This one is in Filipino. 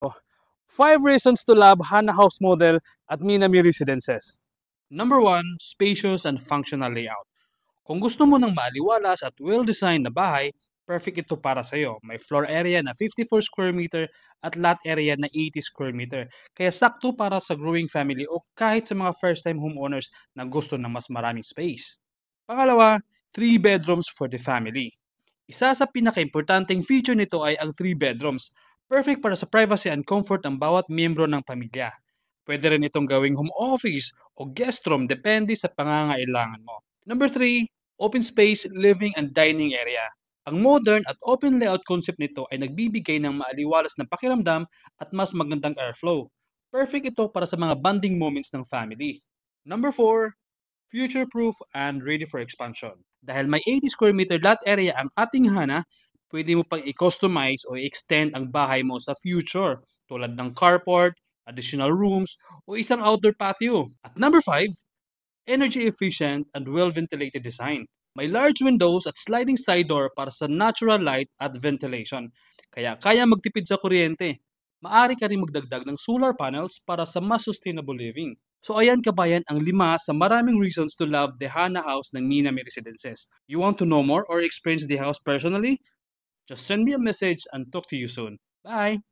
5 reasons to love Hana House model at Minami Residences. Number 1, spacious and functional layout. Kung gusto mo ng maaliwalas at well-designed na bahay, perfect ito para sa iyo. May floor area na 54 square meter at lot area na 80 square meter. Kaya sakto para sa growing family o kahit sa mga first-time homeowners na gusto ng mas maraming space. Pangalawa, 3 bedrooms for the family. Isa sa pinaka-importanting feature nito ay ang 3 bedrooms. Perfect para sa privacy and comfort ng bawat miyembro ng pamilya. Pwede rin itong gawing home office o guest room depende sa pangangailangan mo. Number 3, open space, living and dining area. Ang modern at open layout concept nito ay nagbibigay ng maaliwalas na pakiramdam at mas magandang airflow. Perfect ito para sa mga bonding moments ng family. Number 4, future-proof and ready for expansion. Dahil may 80 square meter lot area ang ating Hana, pwede mo pang i-customize o i-extend ang bahay mo sa future tulad ng carport, additional rooms, o isang outdoor patio. At number 5, energy efficient and well-ventilated design. May large windows at sliding side door para sa natural light at ventilation. Kaya magtipid sa kuryente. Maaari ka rin magdagdag ng solar panels para sa mas sustainable living. So ayan kabayan ang 5 sa maraming reasons to love the Hana House ng Minami Residences. You want to know more or experience the house personally? Just send me a message and talk to you soon. Bye!